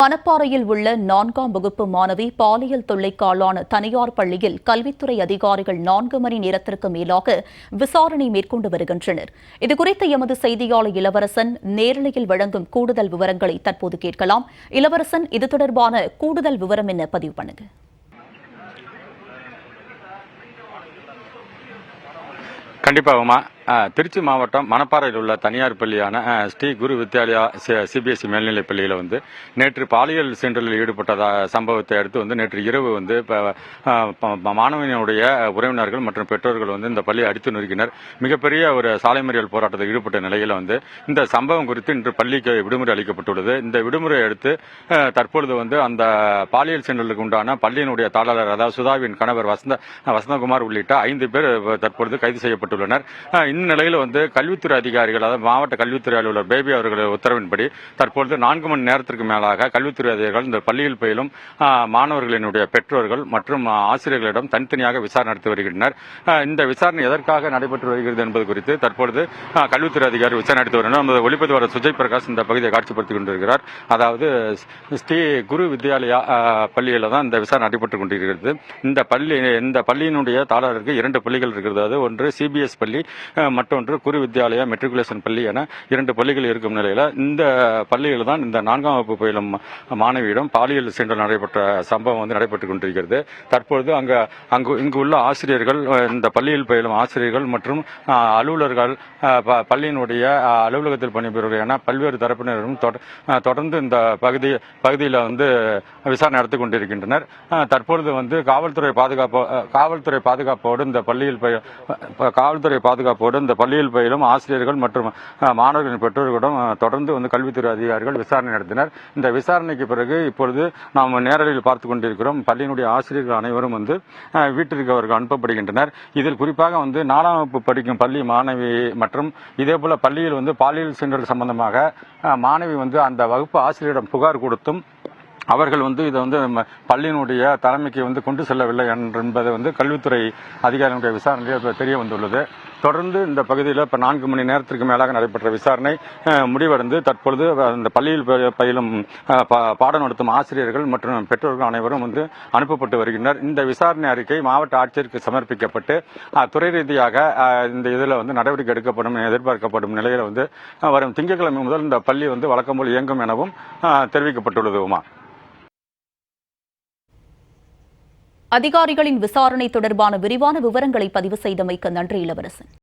மணப்பாறையில் உள்ள 4ஆம் வகுப்பு மாணவி பாலியல் தொல்லைக்காளான தனியார் பள்ளியில் கல்வித்துறை அதிகாரிகள் 4 மணி நேரத்திற்கு மேலாக விசாரணை மேற்கொண்டு வருகின்றனர். இதுகுறித்து எமது செய்தியாளர் இளவரசன் நேரலையில் வழங்கும் கூடுதல் விவரங்களை தற்போது கேட்கலாம். இளவரசன், இது தொடர்பான கூடுதல் விவரம் என்ன? பதிவு பண்ணுங்க. கண்டிப்பாகமா. திருச்சி மாவட்டம் மணப்பாறையில் உள்ள தனியார் பள்ளியான ஸ்ரீ குரு வித்யாலயா சிபிஎஸ்இ மேல்நிலைப் பள்ளியில் நேற்று பாலியல் சீண்டலில் ஈடுபட்ட சம்பவத்தை அடுத்து நேற்று இரவு மாணவனுடைய உறவினர்கள் மற்றும் பெற்றோர்கள் இந்த பள்ளியை அடித்து நொறுக்கினர். மிகப்பெரிய ஒரு சாலை மறியல் போராட்டத்தில் ஈடுபட்ட நிலையில் இந்த சம்பவம் குறித்து இன்று பள்ளிக்கு விடுமுறை அளிக்கப்பட்டுள்ளது. இந்த விடுமுறையை அடுத்து தற்பொழுது அந்த பாலியல் சீண்டலுக்கு உண்டான பள்ளியினுடைய தாளர், அதாவது சுதாவின் கணவர் வசந்தகுமார் உள்ளிட்ட 5 பேர் தற்பொழுது கைது செய்யப்பட்டுள்ளனர். இந்நிலையில் கல்வித்துறை அதிகாரிகள், அதாவது மாவட்ட கல்வித்துறை அலுவலர் பேபி அவர்கள் உத்தரவின்படி தற்பொழுது 4 மணி நேரத்திற்கு மேலாக கல்வித்துறை அதிகாரிகள் இந்த பள்ளியில் பயிலும் மாணவர்களினுடைய பெற்றோர்கள் மற்றும் ஆசிரியர்களிடம் தனித்தனியாக விசாரணை நடத்தி வருகின்றனர். இந்த விசாரணை எதற்காக நடைபெற்று வருகிறது என்பது குறித்து தற்பொழுது கல்வித்துறை அதிகாரி விசாரணை நடத்தி வருகின்றனர். நமது ஒளிப்பதிவாளர் சுஜய் பிரகாஷ் இந்த பகுதியை காட்சிப்படுத்திக் கொண்டிருக்கிறார். அதாவது ஸ்ரீ குரு வித்யாலயா பள்ளியில் தான் இந்த விசாரணை நடைபெற்றுக் கொண்டிருக்கிறது. இந்த பள்ளியினுடைய தாளருக்கு 2 பள்ளிகள் இருக்கிறது. அது ஒன்று சிபிஎஸ் பள்ளி, மற்றொன்று குரு வித்யாலயா மெட்ரிகுலேஷன் பள்ளி என 2 பள்ளிகள் இருக்கும் நிலையில் இந்த பள்ளியில் தான் இந்த 4ஆம் வகுப்பு பயிலும் மாணவியிடம் பாலியல் சீண்டல் நடைபெற்ற சம்பவம் நடைபெற்றுக் கொண்டிருக்கிறது. தற்பொழுது இங்கு உள்ள ஆசிரியர்கள், இந்த பள்ளியில் பயிலும் ஆசிரியர்கள் மற்றும் அலுவலர்கள், பள்ளியினுடைய அலுவலகத்தில் பணிபுரிவர் என பல்வேறு தரப்பினரும் தொடர்ந்து இந்த பகுதியில் விசாரணை நடத்திக் கொண்டிருக்கின்றனர். தற்பொழுது காவல்துறை பாதுகாப்போடு இந்த பள்ளியில் பயிலும் ஆசிரியர்கள் மற்றும் மாணவர்களின் பெற்றோர்களிடம் தொடர்ந்து கல்வித்துறை அதிகாரிகள் விசாரணை நடத்தினர். இந்த விசாரணைக்கு பிறகு இப்பொழுது நாம் நேரடியில் பார்த்துக் கொண்டிருக்கிறோம். பள்ளியினுடைய ஆசிரியர்கள் அனைவரும் வீட்டிற்கு அவர்கள் அனுப்பப்படுகின்றனர். இதில் குறிப்பாக 4ஆம் வகுப்பு படிக்கும் பள்ளி மாணவி மற்றும் இதேபோல பள்ளியில் பாலியல் சீண்டல் சம்பந்தமாக மாணவி அந்த வகுப்பு ஆசிரியரிடம் புகார் கொடுத்தும் அவர்கள் இதை பள்ளியினுடைய தலைமைக்கு கொண்டு செல்லவில்லை என்பது கல்வித்துறை அதிகாரிகளுடைய விசாரணையில் தெரிய வந்துள்ளது. தொடர்ந்து இந்த பகுதியில் 4 மணி நேரத்திற்கு மேலாக நடைபெற்ற விசாரணை முடிவடைந்து தற்பொழுது இந்த பள்ளியில் பயிலும் பாடம் நடத்தும் ஆசிரியர்கள் மற்றும் பெற்றோர்கள் அனைவரும் அனுப்பப்பட்டு வருகின்றனர். இந்த விசாரணை அறிக்கை மாவட்ட ஆட்சியருக்கு சமர்ப்பிக்கப்பட்டு துறை ரீதியாக இந்த இதில் நடவடிக்கை எடுக்கப்படும் எதிர்பார்க்கப்படும் நிலையில் வரும் திங்கட்கிழமை முதல் இந்த பள்ளி வழக்கம் போல் இயங்கும் எனவும் தெரிவிக்கப்பட்டுள்ளது. அதிகாரிகளின் விசாரணை தொடர்பான விரிவான விவரங்களை பதிவு செய்தமைக்கு நன்றி இளவரசன்.